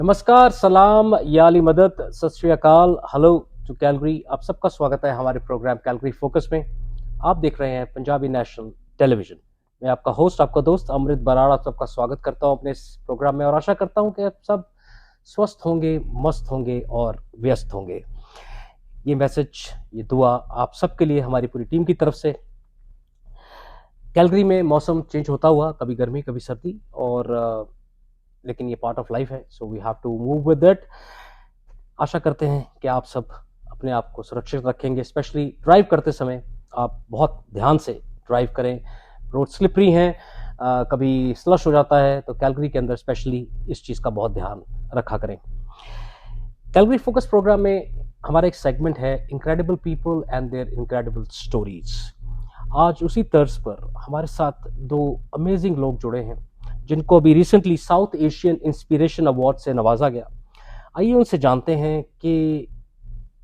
नमस्कार, सलाम, या अली मदद, सत श्री अकाल, हेलो टू कैलगरी। आप सबका स्वागत है हमारे प्रोग्राम कैलगरी फोकस में। आप देख रहे हैं पंजाबी नेशनल टेलीविजन। मैं आपका होस्ट, आपका दोस्त अमृत बराड़ आप सबका स्वागत करता हूं अपने इस प्रोग्राम में और आशा करता हूं कि आप सब स्वस्थ होंगे, मस्त होंगे और व्यस्त होंगे। ये मैसेज, ये दुआ आप सबके लिए हमारी पूरी टीम की तरफ से। कैलगरी में मौसम चेंज होता हुआ, कभी गर्मी कभी सर्दी, और लेकिन ये पार्ट ऑफ लाइफ है, so we have to move with it. आशा करते हैं कि आप सब अपने आप को सुरक्षित रखेंगे, स्पेशली ड्राइव करते समय आप बहुत ध्यान से ड्राइव करें। रोड स्लिपरी हैं, कभी स्लश हो जाता है, तो कैलगरी के अंदर स्पेशली इस चीज़ का बहुत ध्यान रखा करें। कैलगरी फोकस प्रोग्राम में हमारा एक सेगमेंट है incredible people and their incredible stories. आज उसी तर्ज पर हमारे साथ दो अमेजिंग लोग जुड़े हैं जिनको अभी recently south Asian inspiration award से नवाजा गया। आइए उनसे जानते हैं कि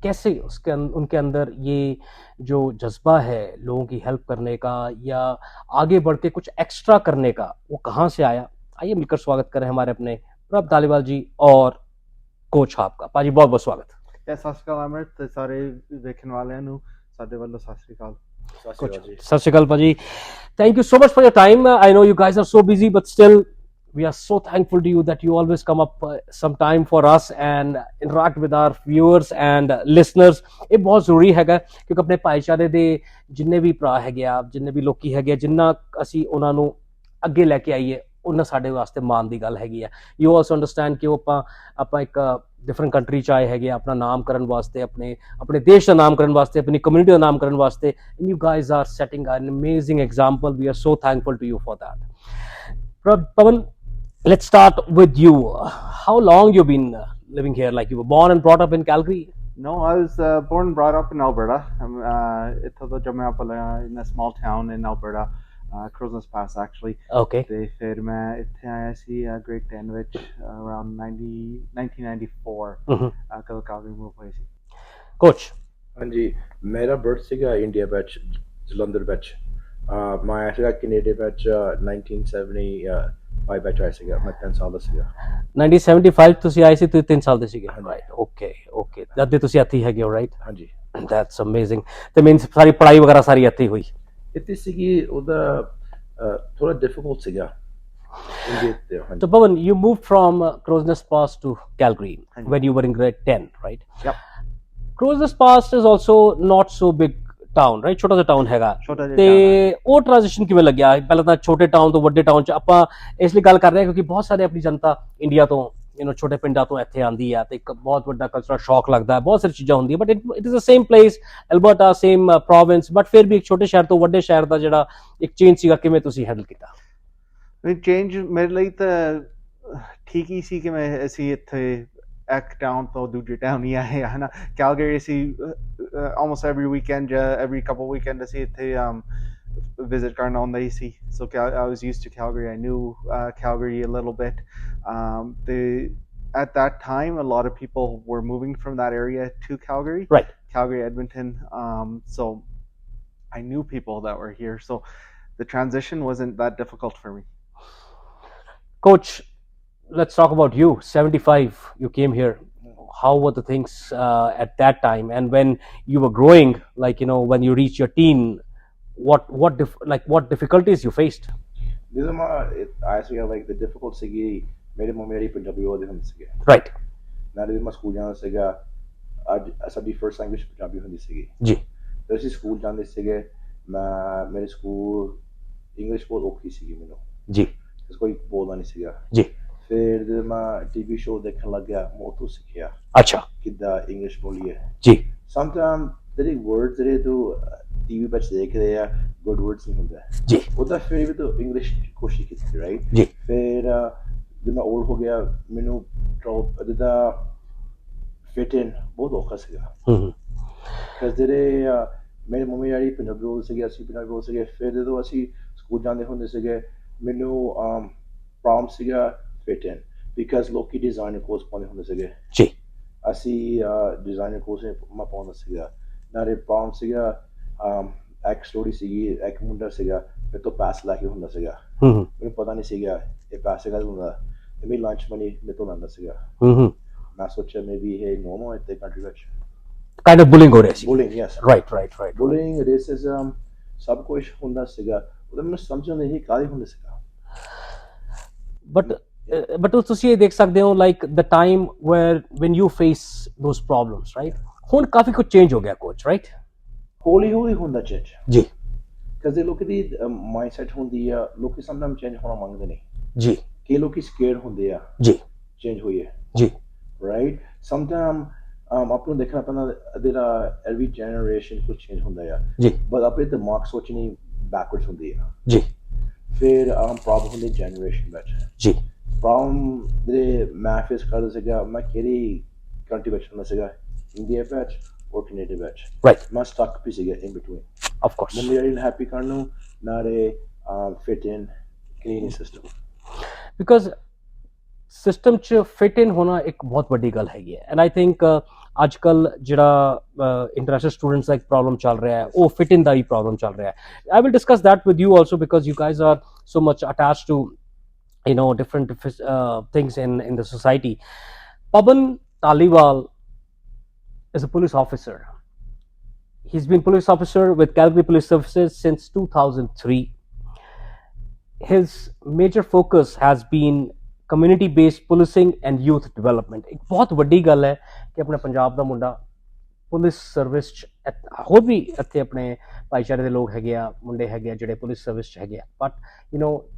कैसे उनके अंदर ये जो जज्बा है लोगों की हेल्प करने का या आगे बढ़ के कुछ एक्स्ट्रा करने का, वो कहाँ से आया। आइए मिलकर स्वागत करें हमारे अपने प्रभ धालीवाल जी और कोच हार्प का। पाजी बहुत बहुत स्वागत। सत श्री अकाल अमृत, ते सारे देखने वाले नु साडे वालों सत श्री अकाल। सत श्री अकाल पाजी, thank you so much for your time. I know you guys are so busy, but still we are so thankful to you that you always come up some time for us and interact with our viewers and listeners. ਇਹ ਬਹੁਤ ਜ਼ਰੂਰੀ ਹੈਗਾ ਕਿਉਂਕਿ ਆਪਣੇ ਭਾਈਚਾਰੇ ਦੇ ਜਿੰਨੇ ਵੀ ਭਰਾ ਹੈਗੇ ਆ, ਜਿੰਨੇ ਵੀ ਲੋਕੀ ਹੈਗੇ ਆ, ਜਿੰਨਾ ਅਸੀਂ ਉਹਨਾਂ ਨੂੰ ਅੱਗੇ ਲੈ ਕੇ ਆਈਏ ਉਹਨਾਂ ਸਾਡੇ ਵਾਸਤੇ ਮਾਣ ਦੀ ਗੱਲ ਹੈਗੀ ਆ। ਯੂ ਆਲਸੋ ਅੰਡਰਸਟੈਂਡ ਕਿ ਉਹ ਆਪਾਂ ਇੱਕ डिफरेंट कंट्री च आए है अपना नाम करने वास्ते, अपने देश का नाम करने वास्ते, अपनी कम्युनिटी का नाम करने वास्ते। And you guys are setting an amazing example. We are so thankful to you for that. Pawan, let's start with you. How long you been living here? Like you were born and brought up in Calgary? No, I was born and brought up in Alberta. In a small town in Alberta, Crowsnest Pass actually. Okay. ਤੇ ਫਿਰ ਮੈਂ ਇੱਥੇ ਆਇਆ ਸੀ grade 10 ਵਿੱਚ around 1994 ਕਦੋਂ ਕਾਲਗਰੀ move ਹੋਈ ਸੀ। Coach? ਹਾਂਜੀ, ਮੇਰਾ ਬਰਥ ਸੀਗਾ ਇੰਡੀਆ ਵਿੱਚ, ਜਲੰਧਰ ਵਿੱਚ। ਮੈਂ ਆਇਆ ਸੀਗਾ ਕੈਨੇਡਾ ਵਿੱਚ 1975 ਵਿੱਚ ਆਇਆ ਸੀਗਾ। ਮੈਂ 3 ਸਾਲ ਦਾ ਸੀਗਾ। 1975 ਤੁਸੀਂ ਆਏ ਸੀ, ਤੁਸੀਂ 3 ਸਾਲ ਦੇ ਸੀਗੇ। Right, okay okay. ਜਦ ਦੇ ਤੁਸੀਂ ਇੱਥੇ ਹੈਗੇ ਹੋ, ਰਾਈਟ? ਹਾਂਜੀ। That's amazing. ਤੇ ਮੀਨਸ ਸਾਰੀ ਪੜ੍ਹਾਈ ਵਗੈਰਾ ਸਾਰੀ ਇੱਥੇ ਹੋਈ? ਇੱਥੇ ਸੀਗੀ, ਉਹਦਾ ਥੋੜਾ ਡਿਫਿਕਲਟ ਸੀਗਾ ਇੰਡੀਆ ਤੇ। So Pawan, you moved from Crowsnest Pass to Calgary when you were in grade 10, right? Yep. Crowsnest Pass is also not so big town, right? ਛੋਟਾ ਜਿਹਾ ਟਾਊਨ ਹੈਗਾ। ਤੇ ਉਹ ਟ੍ਰਾਂਜੀਸ਼ਨ ਕਿਵੇਂ ਲੱਗਿਆ? ਪਹਿਲਾਂ ਤਾਂ ਛੋਟੇ ਟਾਊਨ ਤੋਂ ਵੱਡੇ ਟਾਊਨ ਚ ਆਪਾਂ ਇਸ ਲਈ ਗੱਲ ਕਰ ਰਹੇ ਹਾਂ ਕਿਉਂਕਿ ਬਹੁਤ ਸਾਰੇ ਆਪਣੀ ਜਨਤਾ ਇੰਡੀਆ ਤੋਂ ਛੋਟੇ ਪਿੰਡਾਂ ਤੋਂ ਇੱਥੇ ਆਉਂਦੀ ਆ ਤੇ ਇੱਕ ਬਹੁਤ ਵੱਡਾ ਕਲਚਰਲ ਸ਼ੌਕ ਲੱਗਦਾ ਹੈ, ਬਹੁਤ ਸਾਰੀ ਚੀਜ਼ਾਂ ਹੁੰਦੀਆਂ, but it is the same place, Alberta, same province, but ਫਿਰ ਵੀ ਇੱਕ ਛੋਟੇ ਸ਼ਹਿਰ ਤੋਂ ਵੱਡੇ ਸ਼ਹਿਰ ਦਾ ਜਿਹੜਾ ਇੱਕ ਚੇਂਜ ਸੀਗਾ, ਕਿਵੇਂ ਤੁਸੀਂ ਹੈਂਡਲ ਕੀਤਾ? ਚੇਂਜ ਮੇਰੇ ਲਈ ਤਾਂ ਠੀਕ ਹੀ ਸੀ ਕਿ ਅਸੀਂ ਇੱਥੇ ਇੱਕ ਟਾਊਨ ਤੋਂ ਦੂਜੇ ਟਾਊਨ ਹੀ ਆਏ ਹੈ ਨਾ। ਕੈਲਗਰੀ ਅਸੀਂ almost every weekend ਜਾਂ every couple weekend ਅਸੀਂ ਇੱਥੇ visit ਕਰਨ ਆਉਂਦੇ ਹੀ ਸੀ। So I was used to Calgary. I knew Calgary a little bit. At that time, a lot of people were moving from that area to Calgary. Right. Calgary, Edmonton. So I knew people that were here. So the transition wasn't that difficult for me. Coach, let's talk about you. 75, you came here. How were the things at that time? And when you were growing, like, when you reached your teen, what difficulties you faced? These are I see like the difficult ਸੀਗੀ ਮੇਰੇ mummy daddy Punjabi ਬੋਲਦੇ ਹੁੰਦੇ ਸੀਗੇ। Right. ਨਾਲੇ ਮੈਂ school ਜਾਂਦਾ ਸੀਗਾ, ਅੱਜ ਸਾਡੀ ਫਰਸਟ ਲੈਂਗੁਏਜ ਪੰਜਾਬੀ ਹੁੰਦੀ ਸੀਗੀ ਜੀ। ਤੇ ਅਸੀਂ ਸਕੂਲ ਜਾਂਦੇ ਸੀਗੇ, ਮੇਰੇ ਸਕੂਲ ਇੰਗਲਿਸ਼ ਬਹੁਤ ਔਖੀ ਸੀਗੀ ਮੈਨੂੰ ਜੀ, ਕੋਈ ਬੋਲਦਾ ਨਹੀਂ ਸੀਗਾ ਜੀ। ਫਿਰ ਜਦੋਂ ਮੈਂ ਟੀਵੀ ਸ਼ੋਅ ਦੇਖਣ ਲੱਗਿਆ, ਮੈਂ ਉੱਥੋਂ ਸਿੱਖਿਆ ਅੱਛਾ ਕਿੱਦਾਂ ਇੰਗਲਿਸ਼ ਬੋਲੀਏ ਜੀ। ਸਮਟਾਈਮ ਜਿਹੜੇ ਵਰਡਸ ਜਿਹੜੇ ਤੂੰ ਟੀਵੀ ਵਿੱਚ ਦੇਖਦੇ ਆ, ਗੁੱਡ ਵਰਡਸ ਨਹੀਂ ਹੁੰਦੇ ਜੀ, ਉਹਦਾ ਫਿਰ ਵੀ ਤੂੰ ਇੰਗਲਿਸ਼ ਕੋਸ਼ਿਸ਼ ਕੀਤੀ, ਰਾਈਟ ਜੀ। ਫਿਰ ਜਦੋਂ ਮੈਂ ਓਲਡ ਹੋ ਗਿਆ, ਮੈਨੂੰ ਜਿੱਦਾਂ ਫਿਟ ਇਨ ਬਹੁਤ ਔਖਾ ਸੀਗਾ because ਜਿਹੜੇ ਮੇਰੇ ਮੰਮੀ ਡੈਡੀ ਪੰਜਾਬੀ ਬੋਲਦੇ ਸੀਗੇ, ਅਸੀਂ ਪੰਜਾਬੀ ਬੋਲਦੇ ਸੀਗੇ। ਫਿਰ ਜਦੋਂ ਅਸੀਂ ਸਕੂਲ ਜਾਂਦੇ ਹੁੰਦੇ ਸੀਗੇ, ਮੈਨੂੰ ਪ੍ਰੋਬਲਮ ਸੀਗਾ ਫਿਟ ਇਨ ਬਿਕਾਜ਼ ਲੋਕੀ ਡਿਜ਼ਾਈਨਰ ਕੋਰਸ ਪਾਉਂਦੇ ਹੁੰਦੇ ਸੀਗੇ ਜੀ, ਅਸੀਂ ਡਿਜ਼ਾਈਨਰ ਕੋਰਸ ਮੈਂ ਪਾਉਂਦਾ ਸੀਗਾ। ਨਾਲੇ ਪ੍ਰੋਬਲਮ ਸੀਗਾ, ਇੱਕ ਸਟੋਰੀ ਸੀਗੀ, ਇੱਕ ਮੁੰਡਾ ਸੀਗਾ ਮੇਰੇ ਤੋਂ ਪੈਸੇ ਲੈ ਕੇ ਹੁੰਦਾ ਸੀਗਾ, ਮੈਨੂੰ ਪਤਾ ਨਹੀਂ ਸੀਗਾ ਇਹ ਪੈਸੇ ਕਦ ਹੁੰਦਾ। ਤੇ ਮੇਰੀ ਲੰਚ ਮਨੀ ਮੇਰੇ ਤੋਂ ਲੈਂਦਾ ਸੀਗਾ। ਮੈਂ ਸੋਚਿਆ ਮੇਬੀ ਇਹ ਨੋਰਮਲ ਹੈ ਤੇ ਕੰਟਰੀ ਵਿੱਚ kind of bullying ਹੋ ਰਿਹਾ ਸੀ। bullying, yes, right bullying, racism, ਸਭ ਕੁਝ ਹੁੰਦਾ ਸੀਗਾ। ਉਹਦਾ ਮੈਨੂੰ ਸਮਝ ਨਹੀਂ ਸੀ ਕਾਹਦੇ ਹੁੰਦਾ ਸੀਗਾ। but ਤੁਸੀਂ ਇਹ ਦੇਖ ਸਕਦੇ ਹੋ like the time where when you face those problems, right? ਹੁਣ ਕਾਫੀ ਕੁਝ ਚੇਂਜ ਹੋ ਗਿਆ ਕੋਚ, right? ਹੌਲੀ ਹੌਲੀ ਹੁੰਦਾ ਚੇਂਜ ਜੀ, ਕਿਉਂਕਿ ਲੋਕਾਂ ਦੀ ਮਾਈਂਡਸੈਟ ਹੁੰਦੀ ਆ, ਲੋਕੀ ਸਮਟਾਈਮ ਚੇਂਜ ਹੋਣਾ ਮੰਗਦੇ ਨੇ ਜੀ, ਕਈ ਲੋਕੀ ਸਕੇਅਰ ਹੁੰਦੇ ਆ ਜੀ, ਚੇਂਜ ਹੋਈਏ ਜੀ, ਰਾਈਟ। ਸਮਟਾਈਮ ਆਪਾਂ ਨੂੰ ਦੇਖਣਾ ਪੈਂਦਾ ਜਿਹੜਾ ਐਵਰੀ ਜਨਰੇਸ਼ਨ ਕੁਝ ਚੇਂਜ ਹੁੰਦਾ ਆ ਜੀ, ਬਟ ਆਪਣੇ ਦਿਮਾਗ ਸੋਚਣੀ ਬੈਕਵਰਡਸ ਹੁੰਦੀ ਆ। ਜੀ, ਫਿਰ ਪ੍ਰੋਬਲਮ ਹੁੰਦੀ ਜਨਰੇਸ਼ਨ ਵਿੱਚ। ਜੀ, ਪ੍ਰੋਬਲਮ ਜਿਹੜੇ ਮੈਂ ਫੇਸ ਕਰਦਾ ਸੀਗਾ, ਮੈਂ ਕਿਹੜੀ ਕੰਟਰੀ ਵਿੱਚ ਹੁੰਦਾ ਸੀਗਾ, ਇੰਡੀਆ ਵਿੱਚ or Canada ਵਿੱਚ, right, ਮੈਂ ਸਟਕ ਵੀ ਸੀਗਾ in between। of course, mummy daddy ਨੂੰ ਹੈਪੀ ਕਰਨ ਨੂੰ ਨਾਲੇ fit in Canadian system because system 'ਚ ਫਿਟ ਇਨ ਹੋਣਾ ਇੱਕ ਬਹੁਤ ਵੱਡੀ ਗੱਲ ਹੈਗੀ ਹੈ ਐਂਡ ਆਈ ਥਿੰਕ ਅੱਜ ਕੱਲ ਜਿਹੜਾ ਇੰਟਰਨੈਸ਼ਨਲ ਸਟੂਡੈਂਟਸ ਦਾ ਇੱਕ ਪ੍ਰੋਬਲਮ ਚੱਲ ਰਿਹਾ ਹੈ ਉਹ ਫਿਟ ਇਨ ਦਾ ਹੀ ਪ੍ਰੋਬਲਮ ਚੱਲ ਰਿਹਾ ਹੈ। I will discuss that with you also because you guys are so much attached to different things in the society. Pavan Dhaliwal is a police officer. He's been police officer with Calgary Police Services since 2003. His major focus has been community based policing and youth development। ਇੱਕ ਬਹੁਤ ਵੱਡੀ ਗੱਲ ਹੈ ਕਿ ਆਪਣੇ ਪੰਜਾਬ ਦਾ ਮੁੰਡਾ police service 'ਚ ਹੋਰ ਵੀ ਇੱਥੇ ਆਪਣੇ ਭਾਈਚਾਰੇ ਦੇ ਲੋਕ ਹੈਗੇ ਆ, ਮੁੰਡੇ ਹੈਗੇ ਆ ਜਿਹੜੇ ਪੁਲਿਸ ਸਰਵਿਸ 'ਚ ਹੈਗੇ ਆ, but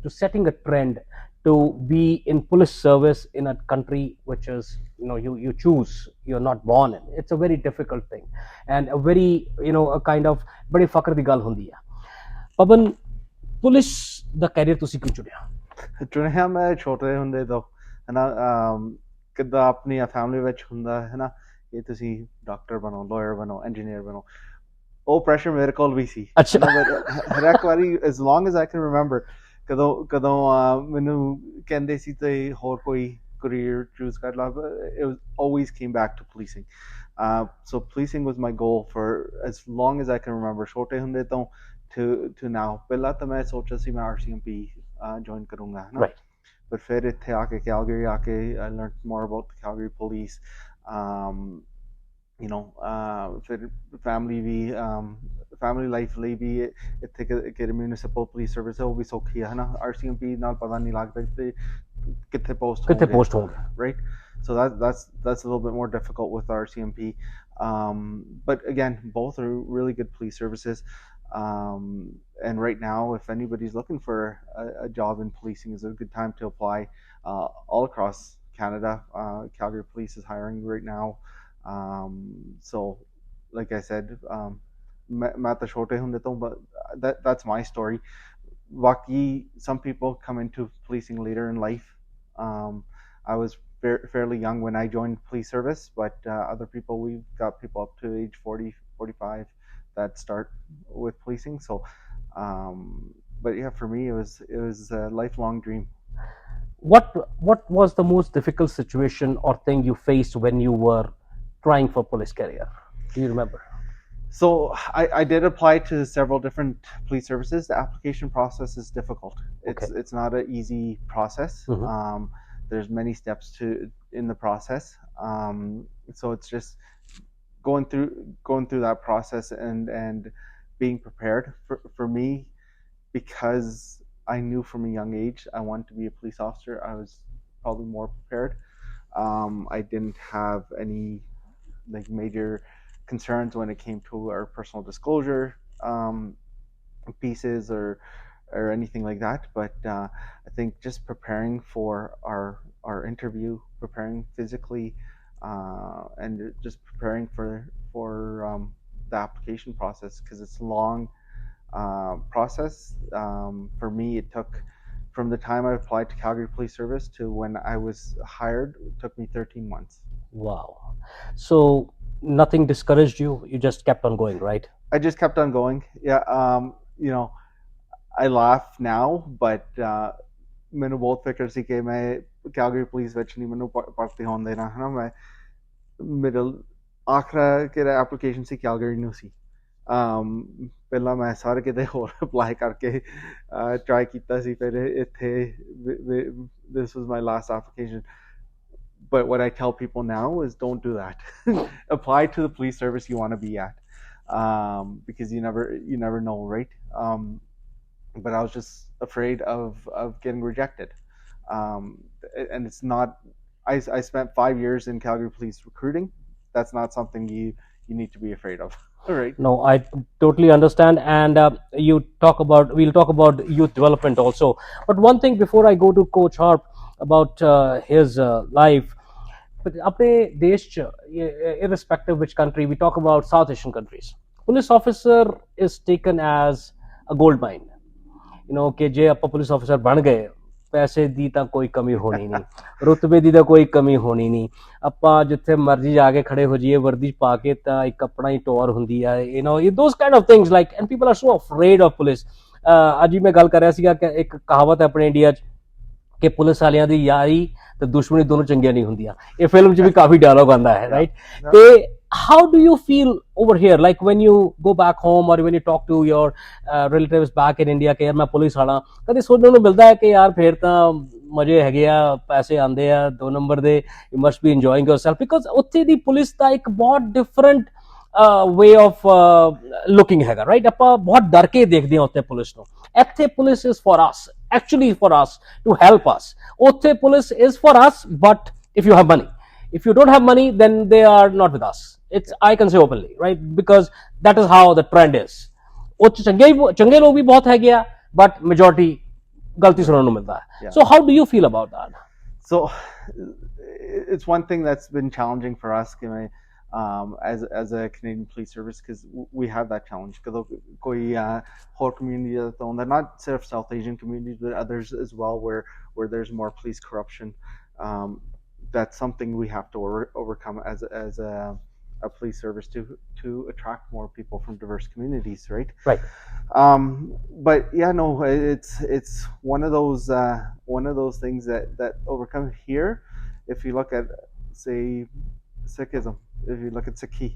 to setting a trend to be in police service in a country which is you choose, you're not born in, it's a very difficult thing and a very a kind of badi fakr di gal hundi hai। Pavan, police da career ਤੁਸੀਂ ਕਿਉਂ ਚੁਣਿਆ? ਮੈਂ ਛੋਟੇ ਹੁੰਦੇ ਤੋਂ ਹੈ ਨਾ ਕਿੱਦਾਂ ਆਪਣੀ ਫੈਮਿਲੀ ਵਿੱਚ ਹੁੰਦਾ ਹੈ ਨਾ ਇਹ ਤੁਸੀਂ ਡਾਕਟਰ ਬਣੋ, ਲਾਇਰ ਬਣੋ, ਇੰਜੀਨੀਅਰ ਬਣੋ, ਉਹ ਪ੍ਰੈਸ਼ਰ ਮੇਰੇ ਕੋਲ ਵੀ ਸੀ। ਅੱਛਾ, ਹਰ ਇੱਕ ਵਾਰੀ as long as I can remember ਕਦੋਂ ਮੈਨੂੰ ਕਹਿੰਦੇ ਸੀ ਤੇ ਹੋਰ ਕੋਈ career choose ਕਰ ਲਾ, it was always came back to policing। So policing was my goal for as long as I can remember, ਛੋਟੇ ਹੁੰਦੇ ਤੋਂ to now। ਪਹਿਲਾਂ ਤਾਂ ਮੈਂ ਸੋਚਿਆ ਸੀ ਮੈਂ RCMP join ਕਰੂੰਗਾ ਹੈ ਨਾ, but ਫਿਰ ਇੱਥੇ ਆ ਕੇ Calgary ਆ ਕੇ I learned more about the Calgary police। ਫਿਰ ਫੈਮਿਲੀ ਲਾਈਫ ਲਈ ਵੀ ਇੱਥੇ ਕਿਹੜੇ ਮਿਊਨਿਸਪਲ ਪੁਲਿਸ ਸਰਵਿਸ ਹੈ ਉਹ ਵੀ ਸੌਖੀ ਹੈ ਨਾ, RCMP ਨਾਲ ਪਤਾ ਨਹੀਂ ਲੱਗਦਾ ਤੇ ਕਿੱਥੇ ਪੋਸਟ ਹੋਣਗੇ, right. So that's a little bit more difficult with RCMP, but again both are really good police services, and right now if anybody's looking for a job in policing is a good time to apply all across Canada। Calgary Police is hiring right now, so like I said, ਮੈਂ ਤਾਂ ਛੋਟੇ ਹੁੰਦੇ ਤੋਂ, but that's my story। ਬਾਕੀ some people come into policing later in life। I was fairly young when I joined police service, but other people, we've got people up to age 40, 45 that start with policing। So but yeah, for me it was a lifelong dream। What was the most difficult situation or thing you faced when you were trying for police career? Do you remember? So I did apply to several different police services. The application process is difficult. It's not an easy process। There's many steps in the process, so it's just going through that process and being prepared for me, because I knew from a young age I wanted to be a police officer. I was probably more prepared। I didn't have any like major concerns when it came to our personal disclosure pieces or anything like that, but I think just preparing for our interview, preparing physically, and just preparing for the application process, because it's a long process। For me it took, from the time I applied to Calgary Police Service to when I was hired, it took me 13 months। Wow। So nothing discouraged you, you just kept on going, right? I just kept on going, yeah। I laugh now, but ਮੈਨੂੰ ਬਹੁਤ ਫਿਕਰ ਸੀ ਕਿ ਮੈਂ Calgary police ਵਿੱਚ ਨਹੀਂ ਮੈਨੂੰ ਭਰਤੀ ਹੋਣ ਦੇਣਾ ਹੈ ਨਾ। ਮੈਂ ਮਿਡਲ ਆਖਰਾ ਕਿਹੜਾ ਐਪਲੀਕੇਸ਼ਨ ਸੀ Calgary ਨੂੰ ਸੀ। ਪਹਿਲਾਂ ਮੈਂ ਸਾਰੇ ਕਿਤੇ ਹੋਰ ਅਪਲਾਈ ਕਰਕੇ ਟਰਾਈ ਕੀਤਾ ਸੀ, ਫਿਰ ਇੱਥੇ this was my last application. But what I tell people now is don't do that. Apply to the police service you want to be at, because you never know, right? But I was just afraid of getting rejected, and it's not. I spent 5 years in Calgary police recruiting. That's not something you need to be afraid of, right? No, I totally understand. And we'll talk about youth development also. But one thing before I go to Coach Harp about his life, but अपने देश च, irrespective which country we talk about, South Asian countries, police officer is taken as a gold mine. कि जे ਆਪਾਂ police ਅਫਸਰ ਬਣ ਗਏ, ਪੈਸੇ ਦੀ ਤਾਂ ਕੋਈ ਕਮੀ ਹੋਣੀ ਨਹੀਂ, ਰੁਤਬੇ ਦੀ ਤਾਂ ਕੋਈ ਕਮੀ ਹੋਣੀ ਨਹੀਂ, ਆਪਾਂ ਜਿੱਥੇ ਮਰਜ਼ੀ ਜਾ ਕੇ ਖੜੇ ਹੋ ਜਾਈਏ ਵਰਦੀ ਪਾ ਕੇ, ਤਾਂ ਇੱਕ ਆਪਣਾ ਹੀ ਟੌਰ ਹੁੰਦੀ ਆ, those kind of things, like, and people are so afraid of police. ਅੱਜ ਹੀ ਮੈਂ ਗੱਲ ਕਰ ਰਿਹਾ ਸੀਗਾ ਕਿ ਇੱਕ ਕਹਾਵਤ ਹੈ ਆਪਣੇ ਇੰਡੀਆ 'ਚ ਕਿ ਪੁਲਿਸ ਵਾਲਿਆਂ ਦੀ ਯਾਰੀ ਤੇ ਦੁਸ਼ਮਣੀ ਦੋਨੋਂ ਚੰਗੀਆਂ ਨਹੀਂ ਹੁੰਦੀਆਂ, ਇਹ ਫਿਲਮ 'ਚ ਵੀ ਕਾਫੀ ਡਾਇਲੌਗ ਆਉਂਦਾ ਹੈ, ਰਾਈਟ? ਤੇ how do you feel over here, like when you go back home or when you talk to your relatives back in India ਕਿ ਯਾਰ ਮੈਂ ਪੁਲਿਸ ਵਾਲਾ, ਕਦੇ ਸੁਣਨ ਨੂੰ ਮਿਲਦਾ ਹੈ ਕਿ ਯਾਰ ਫੇਰ ਤਾਂ ਮਜ਼ੇ ਹੈਗੇ ਆ, ਪੈਸੇ ਆਉਂਦੇ ਆ 2 ਨੰਬਰ ਦੇ, you must be enjoying yourself, because ਉੱਥੇ ਦੀ ਪੁਲਿਸ ਦਾ ਇੱਕ ਬਹੁਤ ਡਿਫਰੈਂਟ way of looking ਹੈਗਾ, right? ਆਪਾਂ ਬਹੁਤ ਡਰ ਕੇ ਦੇਖਦੇ ਹਾਂ ਉੱਥੇ ਪੁਲਿਸ ਨੂੰ। ਇੱਥੇ police is for us, actually for us, to help us. ਉੱਥੇ police is for us, but if you have money. If you don't have money, then they are not with us. I can say openly, right? Because that is how the trend is. ਉੱਥੇ ਚੰਗੇ ਲੋਕ ਵੀ ਬਹੁਤ ਹੈਗੇ ਆ, but majority ਗਲਤੀ ਸੁਣਨ ਨੂੰ ਮਿਲਦਾ ਹੈ। So how do you feel about that? So it's one thing that's been challenging for us, as a Canadian police service, because we have that challenge. Because koi whole community they're not sort of South Asian communities, but others as well, where there's more police corruption. That's something we have to overcome as a police service to attract more people from diverse communities, right? Right. But yeah, no, it's one of those things that overcome here. If you look at, say, Sikhism, if you look at Sikhi,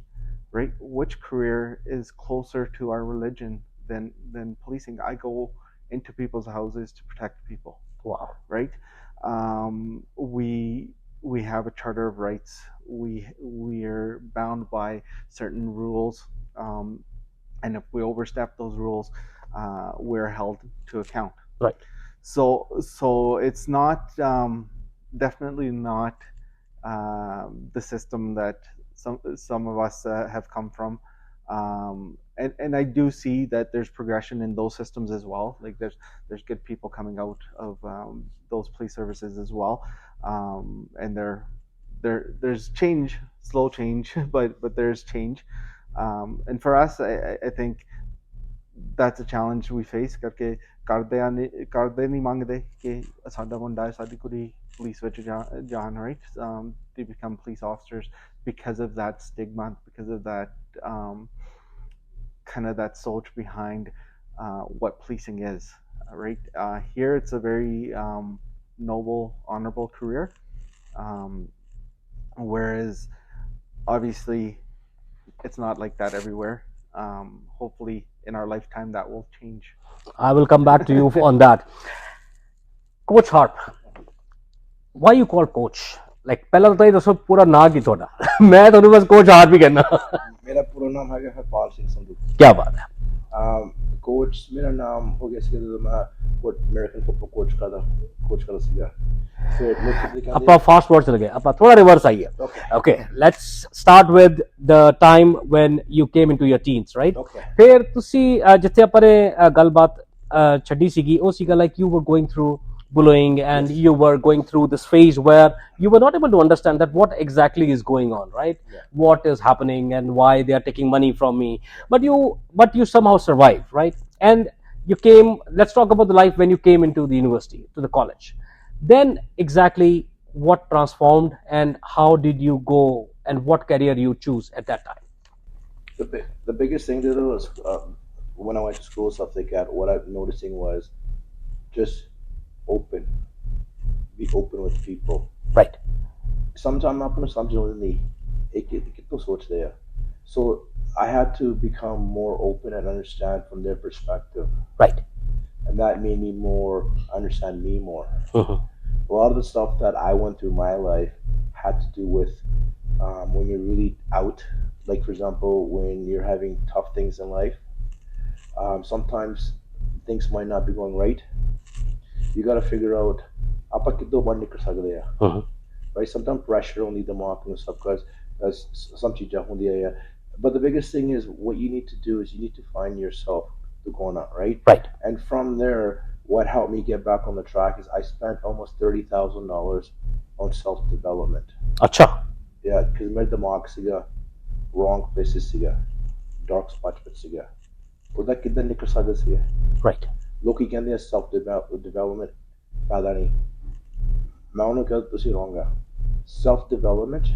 right? Which career is closer to our religion than policing? I go into people's houses to protect people. Wow. Right? We have a charter of rights. We are bound by certain rules, and if we overstep those rules, we're held to account. Right. So it's not definitely not the system that some of us have come from, and I do see that there's progression in those systems as well. Like there's good people coming out of those police services as well, and there's change, slow change, but there's change, and for us, I think that's a challenge we face. Karke ਕਰਦੇ ਨਹੀਂ ਮੰਗਦੇ ਕਿ ਸਾਡਾ ਮੁੰਡਾ ਸਾਡੀ ਕੁੜੀ police ਵਿੱਚ ਜਾਣ, right? They become police officers because of that stigma, because of that kind of that soul behind what policing is, right? Here it's a very noble, honorable career, whereas obviously it's not like that everywhere. Hopefully in our lifetime that will change. I will come back to you on that. Coach Harp, why you call coach? Like पहला तो ये दसो पूरा नाम की थोड़ा मैं तो बस कोच हार्प ही कहना। मेरा पूरा नाम है हरपाल सिंह संधू। क्या बात है। कोच मेरा नाम हो गया इसके तो मैं अमेरिकन फुटबॉल कोच का सीगा। फिर अपा फास्ट फॉरवर्ड चल गए, अपा थोड़ा रिवर्स आइए। Okay, let's start with the time when you came into your teens, right? फिर ਤੁਸੀਂ ਜਿੱਥੇ ਆਪਾਂ ਨੇ ਗੱਲਬਾਤ ਛੱਡੀ ਸੀਗੀ ਉਹ ਸੀਗਾ like you were going through bullying and you were going through this phase where you were not able to understand that what exactly is going on, right? What is happening and why they are taking money from me, but you somehow survived, right? And you came, let's talk about the life when you came into the university, to the college. Then exactly what transformed and how did you go and what career you choose at that time? The biggest thing to do was when I went to school, stuff like that, what I'm noticing was just be open with people, right? Sometimes I'm not something there, so I had to become more open and understand from their perspective, right? And that made me understand me more. A lot of the stuff that I went through my life had to do with when you're really out. Like, for example, when you're having tough things in life, sometimes things might not be going right. You got to figure out ਆਪਾਂ ਕਿੱਦੋਂ ਬਾਹਰ ਨਿਕਲ ਸਕਦੇ ਆ right? Sometimes pressure on the ਦਿਮਾਗ ਨੂੰ ਸਭ ਕੁਝ some ਚੀਜ਼ਾਂ ਹੁੰਦੀਆਂ ਆ but the biggest thing is what you need to do is you need to find yourself to go on, right? Right. And from there, what helped me get back on the track is I spent almost $30,000 on self-development. अच्छा. Yeah, because मेरे दिमाग सीगा wrong places सीगा dark spots पे सीगा ਉਹਦਾ ਕਿੱਦਾਂ ਨਿਕਲ ਸਕਦਾ ਸੀਗਾ Right. ਲੋਕੀ ਕਹਿੰਦੇ ਆ self development ਫਾਇਦਾ ਨਹੀਂ ਮੈਂ ਉਹਨੂੰ ਕਿਹਾ ਤੁਸੀਂ wrong ਆ self development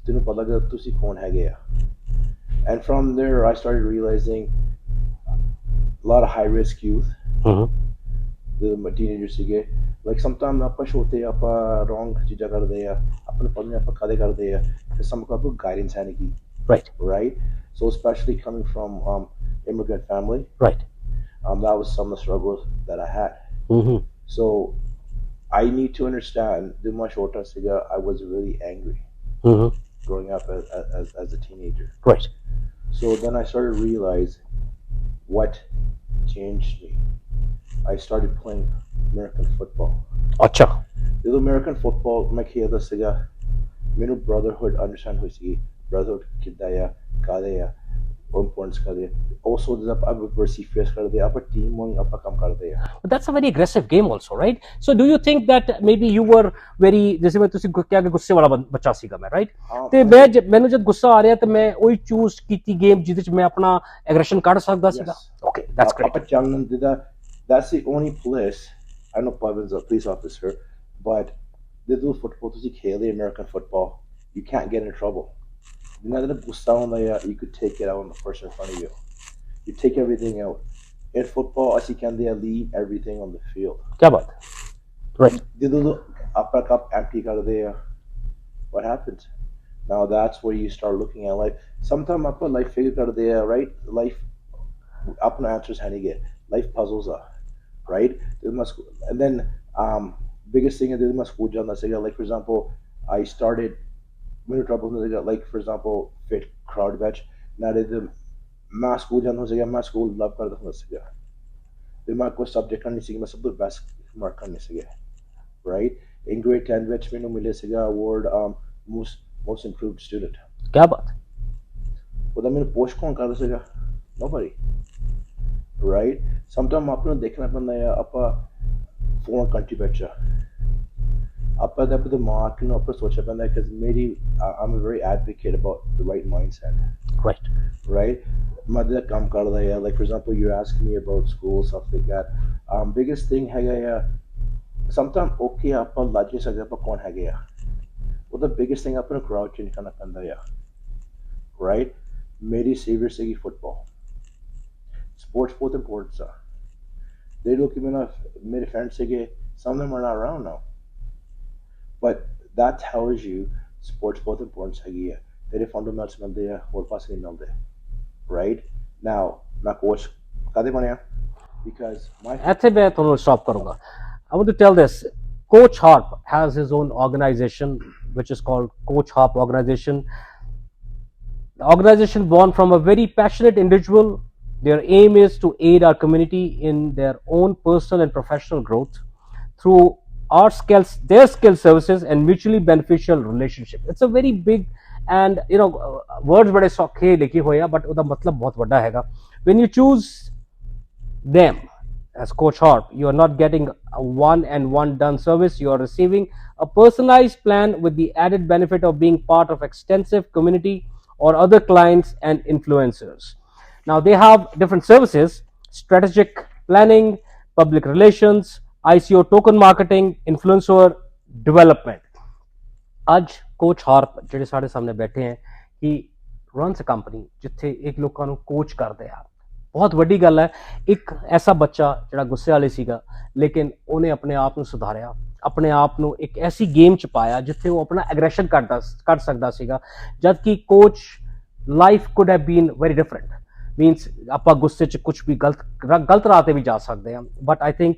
ਤੈਨੂੰ ਪਤਾ ਕਿ ਤੁਸੀਂ ਕੌਣ ਹੈਗੇ ਆ and from there I started realizing a lot of high risk youth the teenagers ਸੀਗੇ like sometimes ਆਪਾਂ ਛੋਟੇ ਆਪਾਂ wrong ਚੀਜ਼ਾਂ ਕਰਦੇ ਆ ਆਪਣੇ ਪੜ੍ਹਨੇ ਆਪਾਂ ਕਦੇ ਕਰਦੇ ਆ ਤੇ some ਕੋਲ guidance ਹੈ ਨਹੀਂ right so especially coming from immigrant family right that was some of the struggles that I had so I need to understand the much older figure I was really angry growing up as a teenager right so then I started to realize what changed me I started playing American football अच्छा the American football मैं खेलता सीगा मेरे brotherhood understand हुई सी brotherhood कितना या काले या importance कर दे also जब आप adversity face कर दे आप team में आप काम कर दे but that's a very aggressive game also right so do you think that maybe you were very जैसे मैं तुसी क्या गुस्से वाला बच्चा सीगा मैं right ਤੇ ਮੈਨੂੰ ਜਦ ਗੁੱਸਾ ਆ ਰਿਹਾ ਤੇ ਮੈਂ ਉਹੀ ਚੂਜ਼ ਕੀਤੀ ਗੇਮ ਜਿਹਦੇ ਚ ਮੈਂ ਆਪਣਾ ਐਗਰੈਸ਼ਨ ਕੱਢ ਸਕਦਾ ਸੀਗਾ okay that's great ਆਪਾਂ ਚੱਲਣ ਦਿੱਤਾ that's the only place I know Pavin's a police officer but they do football ਤੁਸੀਂ ਖੇਲਦੇ American football you can't get in trouble you know that gussa ਹੁੰਦਾ ya you could take it out on the person in front of you you take everything out in football ਅਸੀਂ ਕਹਿੰਦੇ ਆ leave everything on the field क्या बात right ਜਦੋਂ ਆਪਾਂ cup empty ਕਰਦੇ ਆ what happens now that's where you start looking at life sometimes ਆਪਾਂ life figure ਕਰਦੇ ਆ right life ਆਪਣਾ answers ਹੈ ਨਹੀਂ ਗੇ life puzzles are right and then biggest thing is my school ਜਾਂਦਾ ਸੀਗਾ like for example I started ਮੈਨੂੰ trouble ਹੁੰਦਾ ਸੀਗਾ like for example fit crowd batch ਨਾਲੇ ਤੇ ਮੈਂ ਸਕੂਲ ਜਾਂਦਾ ਸੀਗਾ ਮੈਂ ਸਕੂਲ ਲਵ ਕਰਦਾ ਹੁੰਦਾ ਸੀਗਾ ਤੇ ਮੈਂ ਕੋਈ ਸਬਜੈਕਟ ਕਰਨੀ ਸੀ ਮੈਂ ਸਭ ਤੋਂ ਬੈਸਟ ਮਾਰਕ ਕਰਨੇ ਸੀਗੇ right in grade 10 ਵਿੱਚ ਮੈਨੂੰ ਮਿਲਿਆ ਸੀਗਾ award most improved student क्या बात ਉਹਦਾ ਮੈਨੂੰ ਪੋਸਟ ਕੌਣ ਕਰਦਾ ਸੀਗਾ nobody right sometimes ਆਪਾਂ ਨੂੰ ਦੇਖਣਾ ਪੈਂਦਾ ਹੈ ਆਪਾਂ foreign country ਵਿੱਚ ਆਪਾਂ ਦਾ ਦਿਮਾਗ ਨੂੰ ਆਪਾਂ ਸੋਚਣਾ ਪੈਂਦਾ because ਮੇਰੀ I'm a very advocate about the right mindset right ਮਦਦ ਕੰਮ ਕਰਦਾ ਹੈ like for example you ask me about school stuff like that biggest thing ਹੈਗਾ ਆ sometimes okay ਆਪਾਂ ਲੱਜ ਨਹੀਂ ਸਕਦੇ ਆਪਾਂ ਕੌਣ ਹੈਗੇ ਆ ਉਹਦਾ biggest thing ਆਪਾਂ ਨੂੰ crowd change ਕਰਨਾ ਪੈਂਦਾ ਆ right ਮੇਰੀ savior ਸੀਗੀ football sports ਬਹੁਤ important ਆ they look ਮੇਰੇ friends ਸੀਗੇ some of them are not around now but that tells you sports ਬਹੁਤ important ਹੈਗੀ ਆ ਤੇਰੇ fundamentals ਮਿਲਦੇ ਆ ਹੋਰ ਪਾਸੇ ਨਹੀਂ ਮਿਲਦੇ right now ਮੈਂ coach ਕਦੇ ਬਣਿਆ because my ਇੱਥੇ ਮੈਂ ਤੁਹਾਨੂੰ stop ਕਰੂੰਗਾ I want to tell this Coach Harp has his own organization which is called Coach Harp organization the organization born from a very passionate individual their aim is to aid our community in their own personal and professional growth through our skills their skill services and mutually beneficial relationship it's a very big and you know words बड़े सौखे लिखे हुए हैं but उसका मतलब बहुत बड़ा हैगा when you choose them as Coach Harp you are not getting a one and one done service you are receiving a personalized plan with the added benefit of being part of extensive community or other clients and influencers now they have different services strategic planning public relations ICO token marketing influencer development ਅੱਜ coach ਹਾਰਪ ਜਿਹੜੇ ਸਾਡੇ ਸਾਹਮਣੇ ਬੈਠੇ ਹੈ he runs a company ਜਿੱਥੇ ਇੱਕ ਲੋਕਾਂ ਨੂੰ ਕੋਚ ਕਰਦੇ ਆ ਬਹੁਤ ਵੱਡੀ ਗੱਲ ਹੈ ਇੱਕ ਐਸਾ ਬੱਚਾ ਜਿਹੜਾ ਗੁੱਸੇ ਵਾਲੇ ਸੀਗਾ ਲੇਕਿਨ ਉਹਨੇ ਆਪਣੇ ਆਪ ਨੂੰ ਸੁਧਾਰਿਆ ਆਪਣੇ ਆਪ ਨੂੰ ਇੱਕ ਐਸੀ ਗੇਮ ਚ ਪਾਇਆ ਜਿੱਥੇ ਉਹ ਆਪਣਾ ਐਗਰੈਸ਼ਨ ਕੱਢ ਸਕਦਾ ਸੀਗਾ ਜਦ ਕਿ coach life could have been very different means ਆਪਾਂ ਗੁੱਸੇ ਚ ਕੁਝ ਵੀ ਗਲਤ ਰਾਹ ਤੇ ਵੀ ਜਾ ਸਕਦੇ ਹਾਂ but I think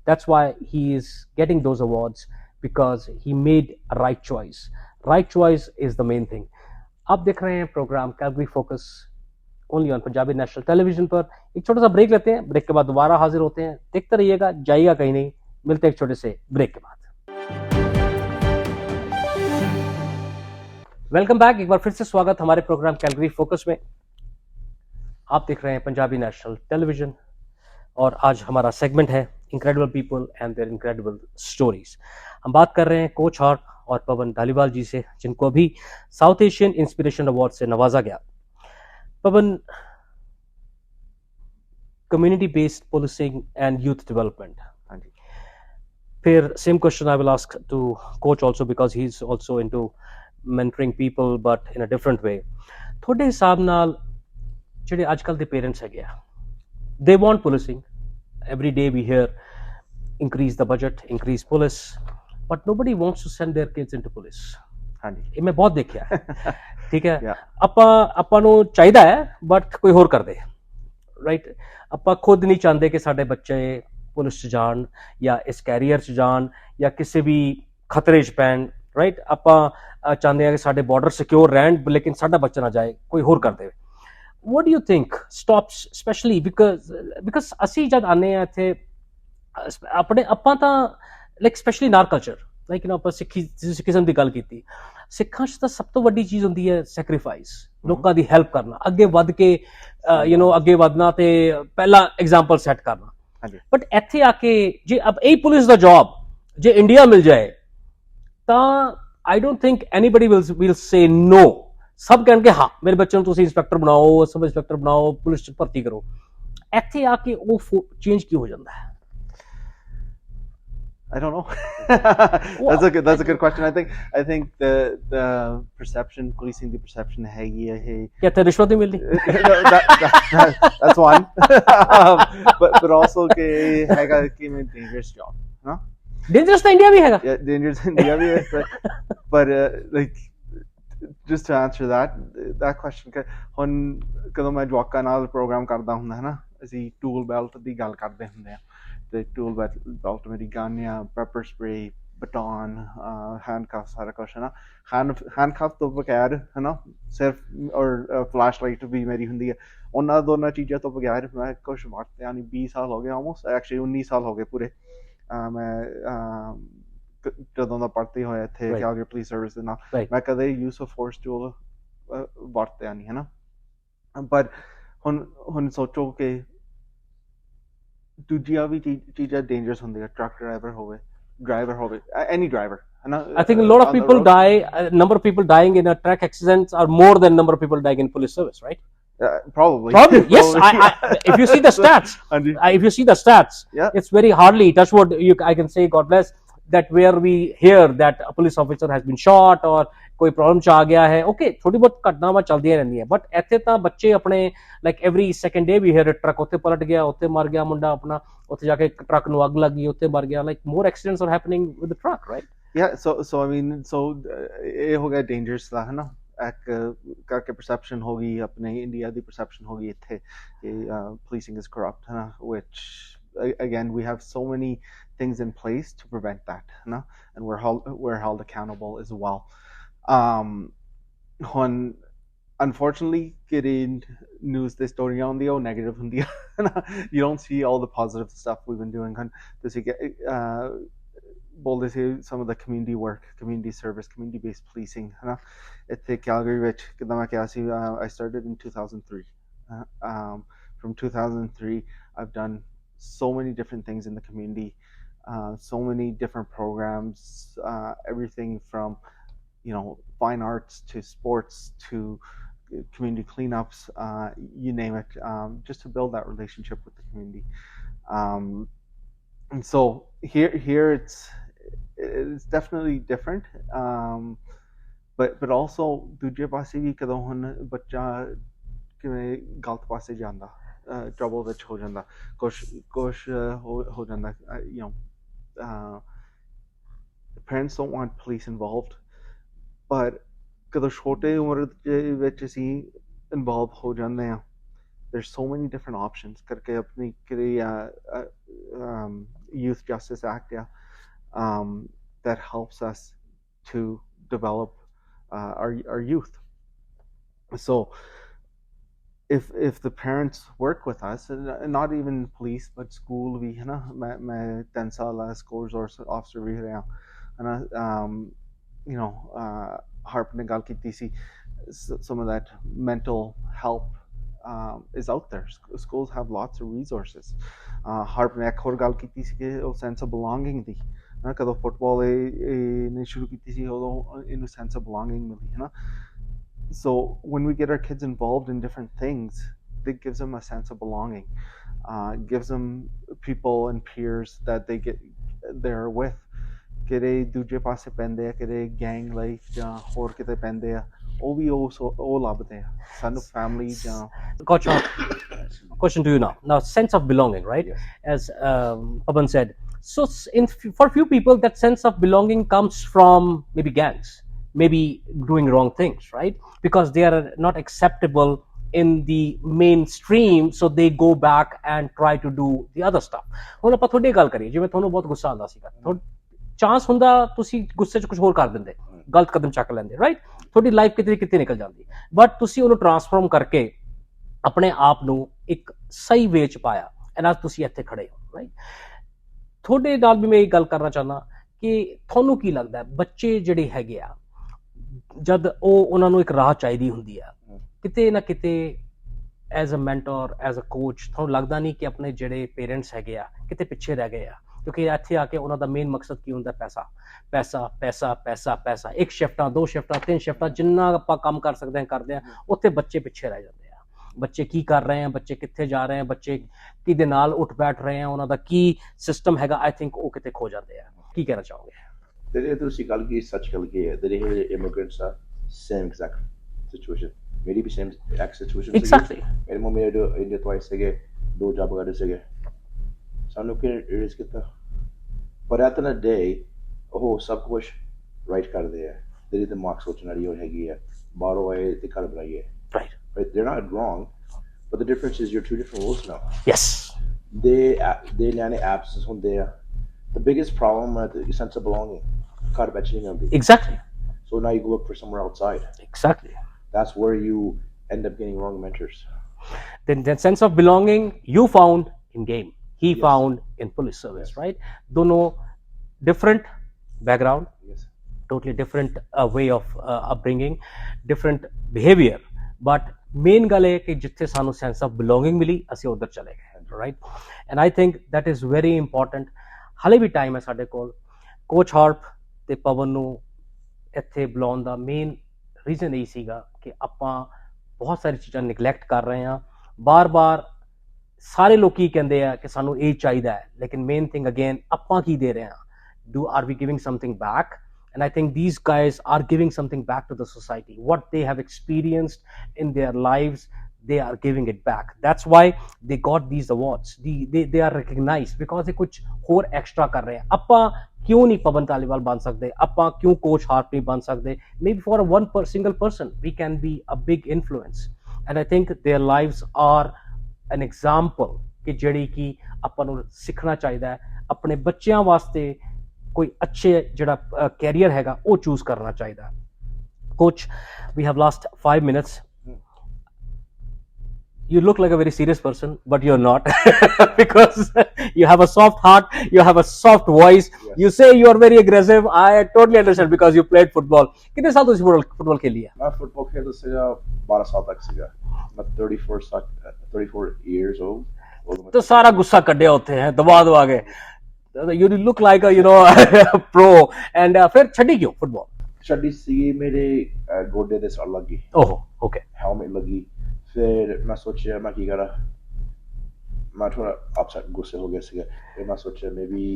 That's why he is getting those awards, because he made a right choice. Right choice is the main thing. आप देख रहे हैं program Calgary focus only on Punjabi national television पर। एक छोटा सा ब्रेक लेते हैं, ब्रेक के बाद दोबारा हाजिर होते हैं। देखते रहिएगा, जाइएगा कहीं नहीं। मिलते हैं एक छोटे से ब्रेक के बाद। वेलकम बैक, एक बार फिर से स्वागत हमारे प्रोग्राम कैलगरी फोकस में। आप देख रहे हैं पंजाबी नेशनल टेलीविजन और आज हमारा सेगमेंट है incredible people and their incredible stories. हम बात कर रहे हैं कोच हार्प और पवन धालीवाल जी से, जिनको अभी साउथ एशियन इंस्पिरेशन अवार्ड से नवाजा गया। Pawan, community based policing and youth development. हाँ जी। फिर same question I will ask to coach also, because he is also into mentoring people but in a different way. ਤੁਹਾਡੇ ਹਿਸਾਬ ਨਾਲ ਜਿਹੜੇ ਅੱਜਕੱਲ ਦੇ ਪੇਰੈਂਟਸ ਹੈਗੇ ਆ, they want policing. Every day we hear increase the budget, increase police, but nobody wants to send their kids into police. ਹਾਂਜੀ, ਇਹ ਮੈਂ ਬਹੁਤ ਦੇਖਿਆ ਹੈ। ਠੀਕ ਹੈ, Yeah. ਆਪਾਂ ਨੂੰ ਚਾਹੀਦਾ ਹੈ ਬਟ ਕੋਈ ਹੋਰ ਕਰਦੇ, ਰਾਈਟ। ਆਪਾਂ ਖੁਦ ਨਹੀਂ ਚਾਹੁੰਦੇ ਕਿ ਸਾਡੇ ਬੱਚੇ ਪੁਲਿਸ 'ਚ ਜਾਣ ਜਾਂ ਇਸ ਕੈਰੀਅਰ 'ਚ ਜਾਣ ਜਾਂ ਕਿਸੇ ਵੀ ਖਤਰੇ 'ਚ ਪੈਣ, ਰਾਈਟ। ਆਪਾਂ ਚਾਹੁੰਦੇ ਆ ਕਿ ਸਾਡੇ ਬਾਰਡਰ ਸਿਕਿਉਰ ਰਹਿਣ, ਲੇਕਿਨ ਸਾਡਾ ਬੱਚਾ ਨਾ ਜਾਏ, ਕੋਈ ਹੋਰ ਕਰ ਦੇਵੇ। what do you think stops, especially because ਅਸੀਂ ਜਦ ਆਨੇ ਆ ਇੱਥੇ ਆਪਣੇ ਆਪਾਂ ਤਾਂ ਲਾਈਕ ਸਪੈਸ਼ਲੀ ਨਾਰ ਕਲਚਰ, ਲਾਈਕ ਆਪਾਂ ਸਿੱਖੀਜ਼ਮ ਦੀ ਗੱਲ ਕੀਤੀ, ਸਿੱਖਾਂ 'ਚ ਤਾਂ ਸਭ ਤੋਂ ਵੱਡੀ ਚੀਜ਼ ਹੁੰਦੀ ਹੈ ਸੈਕਰੀਫਾਈਸ, ਲੋਕਾਂ ਦੀ ਹੈਲਪ ਕਰਨਾ, ਅੱਗੇ ਵੱਧ ਕੇ ਅੱਗੇ ਵਧਣਾ ਤੇ ਪਹਿਲਾ ਐਗਜ਼ਾਮਪਲ ਸੈੱਟ ਕਰਨਾ। ਬਟ ਇੱਥੇ ਆ ਕੇ ਜੇ ਇਹ ਪੁਲਿਸ ਦਾ ਜੌਬ ਜੇ ਇੰਡੀਆ ਮਿਲ ਜਾਏ ਤਾਂ I don't think anybody will say no. ਸਭ ਕਹਿਣਗੇ ਹਾਂ ਮੇਰੇ ਬੱਚੇ ਨੂੰ ਤੁਸੀਂ ਇੰਸਪੈਕਟਰ ਬਣਾਓ, ਸਬ ਇੰਸਪੈਕਟਰ ਬਣਾਓ, ਪੁਲਿਸ 'ਚ ਭਰਤੀ ਕਰੋ। ਇੱਥੇ ਆ ਕੇ ਉਹ ਚੇਂਜ ਕੀ ਹੋ ਜਾਂਦਾ ਹੈ? I don't know. That's a good question. I think the perception, policing the perception है ये है कि ਇੱਥੇ ਰਿਸ਼ਵਤ ਨਹੀਂ ਮਿਲਦੀ। That's one. But also कि हैगा कि मैं dangerous job, ना? Dangerous ਤਾਂ ਇੰਡੀਆ ਵੀ ਹੈਗਾ। Yeah, dangerous India भी है, but like just to answer that question, ਹੁਣ ਕਦੋਂ ਮੈਂ ਜਵਾਕਾਂ ਨਾਲ ਪ੍ਰੋਗਰਾਮ ਕਰਦਾ ਹੁੰਦਾ ਹੈ ਨਾ, ਅਸੀਂ ਟੂਲ ਬੈਲਟ ਦੀ ਗੱਲ ਕਰਦੇ ਹੁੰਦੇ ਆ, ਤੇ ਟੂਲ ਬੈਲਟ ਮੇਰੀ ਗਨ ਆ, ਪੈਪਰ ਸਪਰੇ, ਬਟਨ, ਹੈਂਡਕਫ, ਸਾਰਾ ਕੁਛ ਹੈ ਨਾ। ਹੈਂਡਕਫ ਤੋਂ ਬਗੈਰ ਹੈ ਨਾ, ਸਿਰਫ ਔਰ ਫਲੈਸ਼ ਲਾਈਟ ਵੀ ਮੇਰੀ ਹੁੰਦੀ ਹੈ। ਉਹਨਾਂ ਦੋਨਾਂ ਚੀਜ਼ਾਂ ਤੋਂ ਬਗੈਰ ਮੈਂ ਕੁਛ ਵਰਤਿਆ ਨਹੀਂ। 20 ਸਾਲ ਹੋ ਗਏ, ਆਲਮੋਸਟ ਐਕਚੁਅਲੀ 19 ਸਾਲ ਹੋ ਗਏ ਪੂਰੇ। ਮੈਂ ਜਦੋਂ ਦਾ ਭਰਤੀ ਹੋਇਆ ਇੱਥੇ ਕੈਲਗਰੀ ਪੁਲਿਸ ਸਰਵਿਸ ਦੇ ਨਾਲ, ਮੈਂ ਕਦੇ ਯੂਜ਼ ਆਫ ਫੋਰਸ ਟੂਲ ਵਰਤਿਆ ਨਹੀਂ ਹੈ ਨਾ। ਪਰ ਹੁਣ ਸੋਚੋ ਕਿ ਦੂਜੀਆਂ ਵੀ ਚੀਜ਼ਾਂ ਡੇਂਜਰਸ ਹੁੰਦੀਆਂ, ਟਰੱਕ ਡਰਾਈਵਰ ਹੋਵੇ ਐਨੀ ਡਰਾਈਵਰ ਹੈ ਨਾ। I think a lot of people die, number of people dying in a truck accidents are more than number of people dying in police service, right? Probably. Yes. If you see the stats, yeah, it's very hardly, touch wood, I can say God bless, that where we hear that a police officer has been shot or कोई problem च आ गया है, okay थोड़ी बहुत घटनावां चलदियां रहंदियां, but ਇੱਥੇ ਤਾਂ ਬੱਚੇ ਆਪਣੇ ਲਾਈਕ ਐਵਰੀ ਸੈਕੰਡ ਡੇ ਵੀ ਹੇਅਰ ਟਰੱਕ ਉੱਥੇ ਪਲਟ ਗਿਆ, ਉੱਥੇ ਮਰ ਗਿਆ ਮੁੰਡਾ ਆਪਣਾ, ਉੱਥੇ ਜਾ ਕੇ ਟਰੱਕ ਨੂੰ ਅੱਗ ਲੱਗ ਗਈ, ਉੱਥੇ ਮਰ ਗਿਆ। Like more accidents are happening with the truck, right? Yeah, so I mean, ਇਹ ਹੋ ਗਿਆ ਡੇਂਜਰਸ ਦਾ ਹੈ ਨਾ। ਇੱਕ ਕਰਕੇ ਪਰਸੈਪਸ਼ਨ ਹੋ ਗਈ, ਆਪਣੇ ਇੰਡੀਆ ਦੀ ਪਰਸੈਪਸ਼ਨ ਹੋ ਗਈ ਇੱਥੇ ਕਿ policing is corrupt, ਹੈ ਨਾ, which again we have so many things in place to prevent that, है ना, and we're held accountable as well. ਹੁਣ unfortunately getting news this story on the negative ਹੁੰਦੀ ਹੈ ਨਾ, you don't see all the positive stuff we've been doing। ਤੁਸੀਂ ਬੋਲਦੇ ਸੀ some of the community work, community service, community based policing ਹੈ ਨਾ। ਇੱਥੇ Calgary ਵਿੱਚ ਕਿੱਦਾਂ ਮੈਂ ਕਿਹਾ ਸੀ, I started in 2003. From 2003 I've done so many different things in the community, so many different programs, everything from fine arts to sports to community cleanups, you name it, just to build that relationship with the community. And so here it's definitely different, but also ਦੂਜੇ ਪਾਸੇ ਵੀ ਕਦੋਂ ਹੁਣ ਬੱਚਾ ਕਿਵੇਂ ਗਲਤ ਪਾਸੇ ਜਾਂਦਾ, trouble ਵਿੱਚ ਹੋ ਜਾਂਦਾ, ਕੁਛ ਹੋ ਜਾਂਦਾ, parents don't want police involved, but ਕਦੋਂ ਛੋਟੇ ਉਮਰ ਦੇ ਵਿੱਚ ਅਸੀਂ ਇਨਵੋਲਵ ਹੋ ਜਾਂਦੇ ਹਾਂ, there's so many different options ਕਰਕੇ ਆਪਣੀ Youth Justice Act, that helps us to develop our youth. So if the parents work with us, and not even police but school भी है ना, मैं 10 साल school resource officer भी रहा हूँ है ना. You know, Harp ने गल कीती सी, some of that mental help is out there. Schools have lots of resources. Harp ने एक और गल कीती सी कि ਉਹ sense of belonging ਦੀ है ना, कदों फुटबॉल ने शुरू कीती सी उदों इनू sense of belonging मिली है ना. So when we get our kids involved in different things, it gives them a sense of belonging, gives them people and peers that they're with. ਕਿਹੜੇ ਦੂਜੇ ਪਾਸੇ ਪੈਂਦੇ ਆ, ਕਿਹੜੇ ਗੈਂਗ ਲਾਈਫ ਜਾਂ ਹੋਰ ਕਿਤੇ ਪੈਂਦੇ ਆ, ਉਹ ਵੀ ਉਹ ਲੱਭਦੇ ਆ ਸਾਨੂੰ ਫੈਮਿਲੀ ਜਾਂ. Coach, question to you now sense of belonging, right? Yes. As Pavan said, so for few people that sense of belonging comes from maybe gangs, maybe doing wrong things, right? Because they are not acceptable in the mainstream, so they go back and try to do the other stuff. ਹੁਣ ਆਪਾਂ ਤੁਹਾਡੀ ਗੱਲ ਕਰੀਏ, ਜਿਵੇਂ ਤੁਹਾਨੂੰ ਬਹੁਤ ਗੁੱਸਾ ਆਉਂਦਾ ਸੀਗਾ, ਚਾਂਸ ਹੁੰਦਾ ਤੁਸੀਂ ਗੁੱਸੇ 'ਚ ਕੁਝ ਹੋਰ ਕਰ ਦਿੰਦੇ, ਗਲਤ ਕਦਮ ਚੱਕ ਲੈਂਦੇ, ਰਾਈਟ? ਤੁਹਾਡੀ ਲਾਈਫ ਕਿਤੇ ਕਿਤੇ ਨਿਕਲ ਜਾਂਦੀ, ਬਟ ਤੁਸੀਂ ਉਹਨੂੰ ਟਰਾਂਸਫਾਰਮ ਕਰਕੇ ਆਪਣੇ ਆਪ ਨੂੰ ਇੱਕ ਸਹੀ ਵੇ 'ਚ ਪਾਇਆ, ਐਂਡ ਅੱਜ ਤੁਸੀਂ ਇੱਥੇ ਖੜੇ ਹੋ, ਰਾਈਟ? ਤੁਹਾਡੇ ਨਾਲ ਵੀ ਮੈਂ ਇਹ ਗੱਲ ਕਰਨਾ ਚਾਹੁੰਦਾ ਕਿ ਤੁਹਾਨੂੰ ਕੀ ਲੱਗਦਾ, ਬੱਚੇ ਜਿਹੜੇ ਹੈਗੇ ਆ, ਜਦ ਉਹਨਾਂ ਨੂੰ ਇੱਕ ਰਾਹ ਚਾਹੀਦੀ ਹੁੰਦੀ ਆ, ਕਿਤੇ ਨਾ ਕਿਤੇ as a mentor, as a coach, ਤੁਹਾਨੂੰ ਲੱਗਦਾ ਨਹੀਂ ਕਿ ਆਪਣੇ ਜਿਹੜੇ ਪੇਰੈਂਟਸ ਹੈਗੇ ਆ ਕਿਤੇ ਪਿੱਛੇ ਰਹਿ ਗਏ ਆ? ਕਿਉਂਕਿ ਇੱਥੇ ਆ ਕੇ ਉਹਨਾਂ ਦਾ ਮੇਨ ਮਕਸਦ ਕੀ ਹੁੰਦਾ, ਪੈਸਾ ਪੈਸਾ ਪੈਸਾ ਪੈਸਾ ਪੈਸਾ, 1 ਸ਼ਿਫਟਾਂ 2 ਸ਼ਿਫਟਾਂ 3 ਸ਼ਿਫਟਾਂ, ਜਿੰਨਾ ਆਪਾਂ ਕੰਮ ਕਰ ਸਕਦੇ ਹਾਂ ਕਰਦੇ ਹਾਂ, ਉੱਥੇ ਬੱਚੇ ਪਿੱਛੇ ਰਹਿ ਜਾਂਦੇ ਆ. ਬੱਚੇ ਕੀ ਕਰ ਰਹੇ ਆ, ਬੱਚੇ ਕਿੱਥੇ ਜਾ ਰਹੇ ਆ, ਬੱਚੇ ਕਿਹਦੇ ਨਾਲ ਉੱਠ ਬੈਠ ਰਹੇ ਆ, ਉਹਨਾਂ ਦਾ ਕੀ ਸਿਸਟਮ ਹੈਗਾ, ਆਈ ਥਿੰਕ ਉਹ ਕਿਤੇ ਖੋ ਜਾਂਦੇ ਆ. ਕੀ ਕਹਿਣਾ ਚਾਹੋਗੇ? ਜਿਹੜੇ ਤੁਸੀਂ ਗੱਲ ਕੀ ਸੱਚ ਗੱਲ ਕੀ ਹੈ, ਜਿਹੜੇ ਇਮੀਗ੍ਰੈਂਟਸ ਆ ਸੇਮ ਐਗਜ਼ੈਕਟ ਸਿਚੁਏਸ਼ਨ, ਮੇਰੀ ਵੀ ਸੇਮ ਐਕਟ ਸਿਚੁਏਸ਼ਨ ਐਗਜ਼ੈਕਟਲੀ. ਮੇਰੇ ਮੰਮੀ ਇੰਡੀਆ ਤੋਂ ਆਏ ਸੀਗੇ, 2 ਜੌਬ ਕਰਦੇ ਸੀਗੇ, ਸਾਨੂੰ ਕਿ ਰਿਸਕ ਕੀਤਾ, ਪਰ ਐਟ ਦ ਡੇ ਉਹ ਸਭ ਕੁਛ ਰਾਈਟ ਕਰਦੇ ਆ, ਤੇਰੀ ਦਿਮਾਗ ਸੋਚਣ ਵਾਲੀ ਉਹ ਹੈਗੀ ਆ, ਬਾਹਰੋਂ ਆਏ ਤੇ ਘਰ ਬਣਾਈਏ, Right. Right? They're not wrong, but the difference is you're 2 different worlds now. Yes. They learn absence on there. The biggest problem is the sense of belonging. Exactly. So now you go look for somewhere outside. Exactly. That's where you end up getting wrong mentors. Then that sense of belonging you found in game, he Yes. found in police service, Yes. right? Dono different background, Yes. totally different way of upbringing, different behavior, but main ਗੱਲ ਇਹ ਕਿ ਜਿੱਥੇ ਸਾਨੂੰ sense of belonging ਮਿਲੀ, ਅਸੀਂ ਉੱਧਰ ਚਲੇ ਗਏ, right? And I think that is very important. ਹਾਲੇ ਵੀ ਟਾਈਮ ਹੈ ਸਾਡੇ ਕੋਲ. ਕੋਚ ਹਾਰਪ ਤੇ ਪਵਨ ਨੂੰ ਇੱਥੇ ਬੁਲਾਉਣ ਦਾ ਮੇਨ ਰੀਜ਼ਨ ਇਹ ਸੀਗਾ ਕਿ ਆਪਾਂ ਬਹੁਤ ਸਾਰੀ ਚੀਜ਼ਾਂ ਨਿਗਲੈਕਟ ਕਰ ਰਹੇ ਹਾਂ. ਬਾਰ-ਬਾਰ ਸਾਰੇ ਲੋਕੀ ਕਹਿੰਦੇ ਆ ਕਿ ਸਾਨੂੰ ਇਹ ਚਾਹੀਦਾ ਹੈ, ਲੇਕਿਨ ਮੇਨ ਥਿੰਗ ਅਗੇਨ ਆਪਾਂ ਕੀ ਦੇ ਰਹੇ ਹਾਂ? Are we giving something back? And I think these guys are giving something back to the society. What they have experienced in their lives, they are giving it back. That's why they got these awards. They are recognized because they कुछ और extra कर रहे हैं. ਆਪਾਂ क्यों नहीं पवन धालीवाल बन सकते? ਆਪਾਂ क्यों कोच हार्प नहीं बन सकते? Maybe for one single person, we can be a big influence. And I think their lives are an example ਕਿ ਜਿਹੜੀ ਕਿ ਆਪਾਂ ਨੂੰ ਸਿੱਖਣਾ ਚਾਹੀਦਾ ਹੈ. ਆਪਣੇ ਬੱਚਿਆਂ ਵਾਸਤੇ ਕੋਈ ਅੱਛੇ ਜਿਹੜਾ ਕੈਰੀਅਰ ਹੈਗਾ ਉਹ ਚੂਜ਼ ਕਰਨਾ ਚਾਹੀਦਾ. Coach, we have lost 5 minutes. You look like a very serious person, but you're not because you have a soft heart, you have a soft voice. Yes. You say you are very aggressive. I totally understand because you played football. कितने साल तुसी football खेली है? मैं football खेलता सीगा 12 साल तक सीगा. मैं 34 years old. तो सारा गुस्सा कड्ढे होते हैं दबा के. You look like a pro. And फिर छड़ी क्यों फुटबॉल? छड़ी सी मेरे गोडे दे सट लगी. ओह, ओके. हेलमेट लगी. फिर मैं सोचा मैं की करा, मैं थोड़ा अपसेट गुस्से हो गया सीगा. फिर मैं सोचा maybe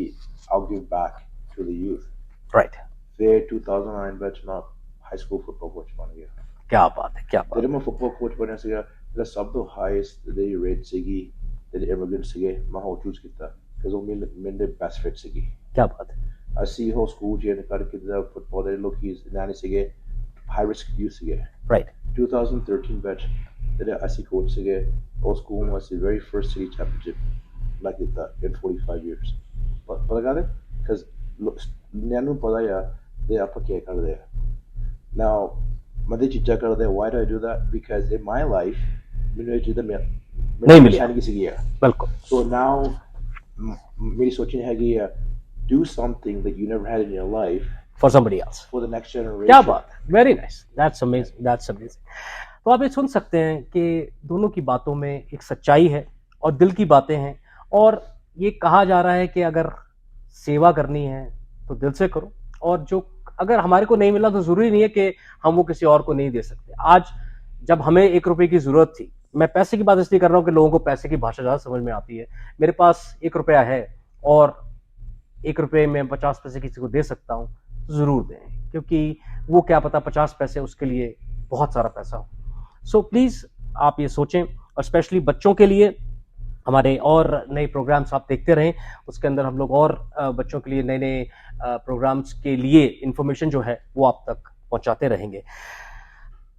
I'll give back to the youth. Right. फिर 2009 बैच में हाई स्कूल फुटबॉल कोच बन गया. क्या बात है, क्या बात. जब मैं फुटबॉल कोच बनया सीगा, मेरा सब तो हाईएस्ट दी रेट सीगी ते इमिग्रेंट सीगे, मैं हो चूज किया because ਉਹ ਮੇਰੇ ਬੈਸਟ ਫਿਟ ਸੀਗੀ. क्या बात है. ਅਸੀਂ ਹੋ ਸਕੂਲ ਜੇ ਕਰਕੇ ਦਾ ਫੁੱਟਬਾਲ ਦੇ ਲੋਕੀ ਨਾਨੀ ਸੀਗੇ, ਹਾਈ ਰਿਸਕ ਯੂਥ ਸੀਗੇ. Right. 2013 ਬੈਚ ਜਿਹੜੇ ਅਸੀਂ ਕੋਚ ਸੀਗੇ, ਉਹ ਸਕੂਲ ਨੂੰ ਅਸੀਂ very first city championship like that in 45 years. ਪਤਾ ਕਰਦੇ because ਨਿਆਂ ਨੂੰ ਪਤਾ ਆ ਤੇ ਆਪਾਂ ਕੀ ਕਰਦੇ ਆ now ਮੈਂ ਇਹ ਚੀਜ਼ਾਂ ਕਰਦੇ why do I do that because in my life ਮੈਨੂੰ ਇਹ ਚੀਜ਼ਾਂ ਨਹੀਂ ਮਿਲਿਆ ਬਿਲਕੁਲ so now ਮੇਰੀ ਸੋਚਣੀ ਹੈਗੀ ਆ do something that you never had in your life for somebody else for the next generation क्या बात very nice that's amazing तो आप ये सुन सकते हैं कि दोनों की बातों में एक सच्चाई है और दिल की बातें हैं और ये कहा जा रहा है कि अगर सेवा करनी है तो दिल से करो और जो अगर हमारे को नहीं मिला तो जरूरी नहीं है कि हम वो किसी और को नहीं दे सकते आज जब हमें 1 रुपए की जरूरत थी मैं पैसे की बात इसलिए कर रहा हूं कि लोगों को पैसे की भाषा ज्यादा समझ में आती है मेरे पास 1 रुपया है और 1 रुपए में 50 पैसे किसी को दे सकता हूं जरूर दें क्योंकि वो क्या पता 50 पैसे उसके लिए बहुत सारा पैसा हो सो प्लीज आप ये सोचें और स्पेशली बच्चों के लिए हमारे और नए प्रोग्राम्स आप देखते रहें उसके अंदर हम लोग और बच्चों के लिए नए नए प्रोग्राम्स के लिए इंफॉर्मेशन जो है वो आप तक पहुंचाते रहेंगे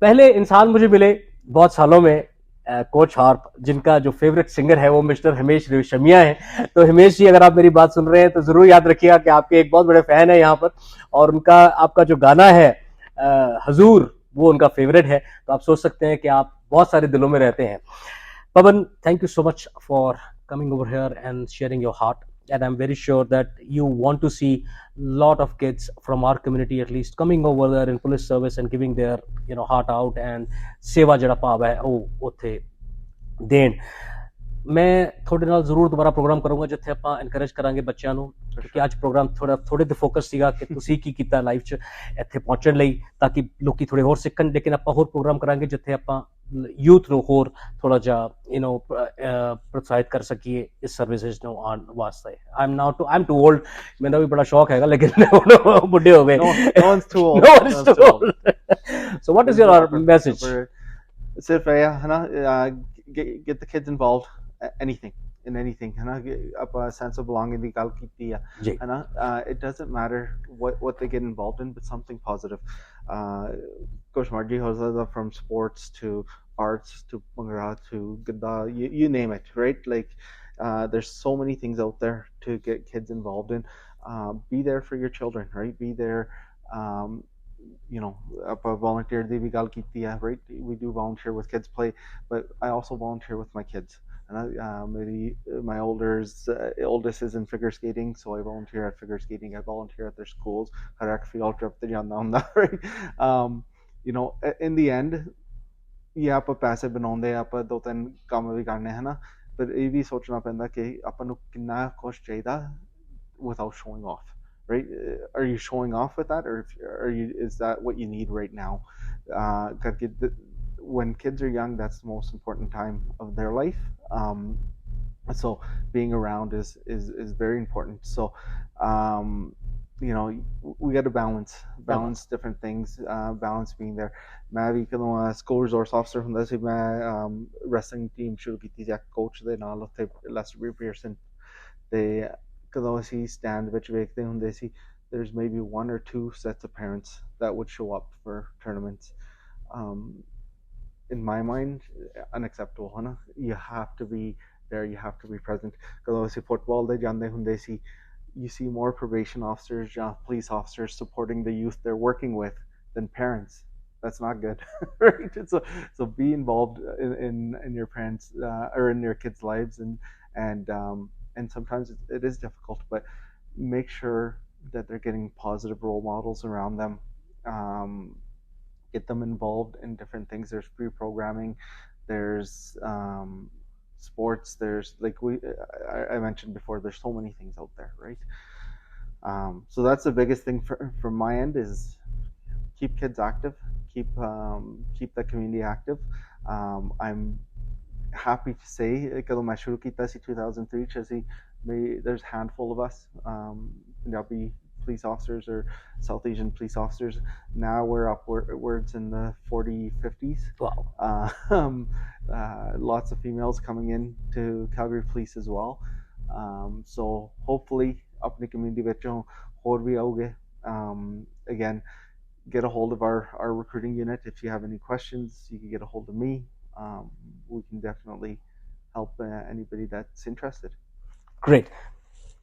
पहले इंसान मुझे मिले बहुत सालों में कोच हार्प जिनका जो फेवरेट सिंगर है वो मिस्टर हिमेश रेशमिया है तो हिमेश जी अगर आप मेरी बात सुन रहे हैं तो जरूर याद रखिएगा कि आपके एक बहुत बड़े फैन है यहाँ पर और उनका आपका जो गाना है हजूर वो उनका फेवरेट है तो आप सोच सकते हैं कि आप बहुत सारे दिलों में रहते हैं Pavan, thank you so much for coming over here and sharing your heart. And I'm very sure that you want to see a lot of kids from our community at least coming over there in police service and giving their heart out and सेवा जड़ा भाव है ਉਹ ਉੱਥੇ ਦੇਣ ਮੈਂ ਤੁਹਾਡੇ ਨਾਲ ਜ਼ਰੂਰ ਦੁਬਾਰਾ ਪ੍ਰੋਗਰਾਮ ਕਰੂੰਗਾ ਜਿੱਥੇ ਆਪਾਂ ਐਨਕਰੇਜ ਕਰਾਂਗੇ ਬੱਚਿਆਂ ਨੂੰ ਕਿਉਂਕਿ ਅੱਜ ਪ੍ਰੋਗਰਾਮ ਥੋੜੇ ਤੇ ਫੋਕਸ ਸੀਗਾ ਕਿ ਤੁਸੀਂ ਕੀ ਕੀਤਾ ਲਾਈਫ 'ਚ ਇੱਥੇ ਪਹੁੰਚਣ ਲਈ ਤਾਂ ਕਿ ਲੋਕੀ ਥੋੜੇ ਹੋਰ ਸਿੱਖਣ ਲੇਕਿਨ ਆਪਾਂ ਹੋਰ ਪ੍ਰੋਗਰਾਮ ਕਰਾਂਗੇ ਜਿੱਥੇ ਆਪਾਂ ਯੂਥ ਨੂੰ ਹੋਰ ਥੋੜਾ ਜਿਹਾ ਪ੍ਰੋਤਸਾਹਿਤ ਕਰ ਸਕੀਏ ਇਸ ਸਰਵਿਸਿਜ਼ ਨੂੰ ਆਉਣ ਵਾਸਤੇ I'm too old ਮੈਨੂੰ ਵੀ ਬੜਾ ਸ਼ੌਕ ਹੈਗਾ ਲੇਕਿਨ ਬੁੱਢੇ ਹੋ ਗਏ no one's too old so what is your message सिर्फ है ना get the kids involved in anything है ना अब sense of belonging की गल की है ना it doesn't matter what they get involved in but something positive Coach Margie Hosa from sports to arts to Bhangra to Gada you name it right like there's so many things out there to get kids involved in be there for your children right be there ਆਪਾਂ volunteer ਦੀ ਵੀ ਗੱਲ ਕੀਤੀ ਹੈ right we do volunteer with kids play but I also volunteer with my kids and my oldest is in figure skating so I volunteer at figure skating I volunteer at their schools ਹਰ ਇੱਕ field trip ਤੇ ਜਾਂਦਾ ਹੁੰਦਾ right in the end ਆਪਾਂ ਪੈਸੇ ਬਣਾਉਂਦੇ ਆਪਾਂ 2-3 ਕੰਮ ਵੀ ਕਰਨੇ ਹਨਾ ਪਰ ਇਹ ਵੀ ਸੋਚਣਾ ਪੈਂਦਾ ਕਿ ਆਪਾਂ ਨੂੰ ਕਿੰਨਾ ਕੁਛ ਚਾਹੀਦਾ without showing off right are you showing off with that or is that what you need right now when kids are young that's the most important time of their life so being around is very important so we got to balance different things balance being there ਮੈਂ ਵੀ ਕਦੋਂ school resource officer ਹੁੰਦਾ ਸੀ ਮੈਂ wrestling team ਸ਼ੁਰੂ ਕੀਤੀ ਸੀ coach ਦੇ ਨਾਲ ਉੱਥੇ Leicester Pearson ਤੇ ਕਦੋਂ ਅਸੀਂ ਸਟੈਂਡ ਵਿੱਚ ਵੇਖਦੇ ਹੁੰਦੇ ਸੀ there's maybe 1 or 2 sets of parents that would show up for tournaments in my mind unacceptable hana you have to be there you have to be present ਕਦੋਂ ਅਸੀਂ ਫੁੱਟਬਾਲ ਦੇ ਜਾਂਦੇ ਹੁੰਦੇ ਸੀ you see more probation officers police officers supporting the youth they're working with than parents that's not good right so be involved in your parents or in your kids lives and sometimes it is difficult but make sure that they're getting positive role models around them get them involved in different things there's free programming there's sports there's like I mentioned before there's so many things out there right so that's the biggest thing from my end is keep kids active keep the community active I'm happy to say ਕਦੋਂ ਮੈਂ ਸ਼ੁਰੂ ਕੀਤਾ ਸੀ 2003 ਚ ਅਸੀਂ there's a handful of us Punjabi police officers or South Asian police officers now we're upwards in the 40-50s wow lots of females coming in to Calgary police as well so hopefully ਆਪਣੀ community ਵਿੱਚੋਂ ਹੋਰ ਵੀ ਆਉਗੇ again get a hold of our recruiting unit if you have any questions you can get a hold of me we can definitely help anybody that's interested great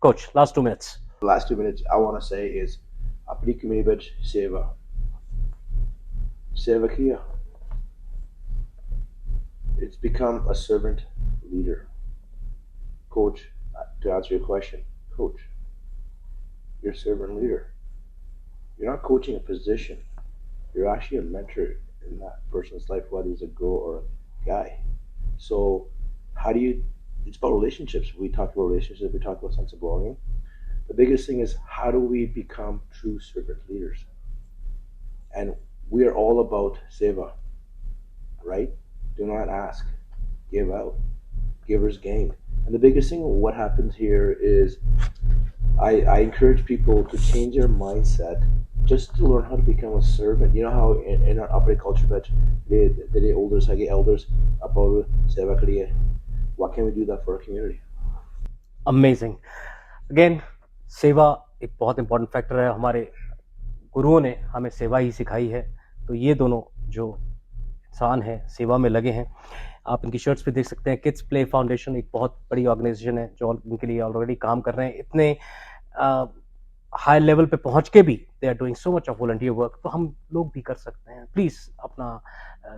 Coach, last 2 minutes. The last 2 minutes I want to say is apni community vich seva kiya. It's become a servant leader. Coach, to answer your question, coach, you're a servant leader. You're not coaching a position. You're actually a mentor in that person's life, whether it's a girl or a guy. So how do you, it's about relationships. We talk about relationships, we talk about sense of belonging. The biggest thing is, how do we become true servant leaders? And we are all about seva, right? Do not ask, give out, givers gain. And the biggest thing, what happens here is, I encourage people to change their mindset just to learn how to become a servant. You know how in our Upper culture, but the elders about seva kariye. Why can't we do that for our community? Amazing. Again, सेवा एक बहुत important factor है. हमारे गुरुओं ने हमें सेवा ही सिखाई है. तो ये दोनों जो इंसान हैं सेवा में लगे हैं. आप इनकी शर्ट्स पे देख सकते हैं. किड्स प्ले फाउंडेशन एक बहुत बड़ी ऑर्गेनाइजेशन है जो इनके लिए ऑलरेडी काम कर रहे हैं. इतने हाई लेवल पे पहुंच के भी they are doing so much of volunteer work. तो हम लोग भी कर सकते हैं. प्लीज अपना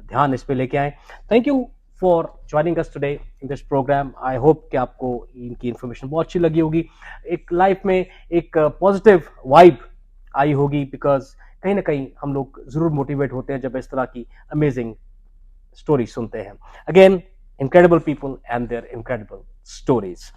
ध्यान इस पे लेके आए. Thank you for joining us today in this program. I hope कि आपको इनकी इन्फॉर्मेशन बहुत अच्छी लगी होगी. एक लाइफ में एक पॉजिटिव वाइब आई होगी, बिकॉज कहीं ना कहीं हम लोग जरूर मोटिवेट होते हैं जब इस तरह की अमेजिंग स्टोरी सुनते हैं. Again, incredible people and their incredible stories.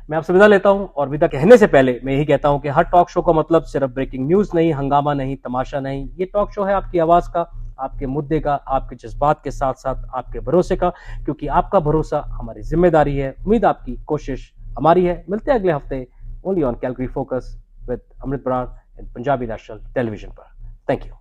मैं आपसे विदा लेता हूं, और विदा कहने से पहले मैं यही कहता हूं कि हर टॉक शो का मतलब सिर्फ ब्रेकिंग न्यूज नहीं, हंगामा नहीं, तमाशा नहीं. ये टॉक शो है आपकी आवाज का, आपके मुद्दे का, आपके जज्बात के साथ साथ आपके भरोसे का, क्योंकि आपका भरोसा हमारी जिम्मेदारी है. उम्मीद आपकी कोशिश हमारी है. मिलते हैं अगले हफ्ते only on Calgary focus with Amrit Brar in Punjabi national television पर. Thank you.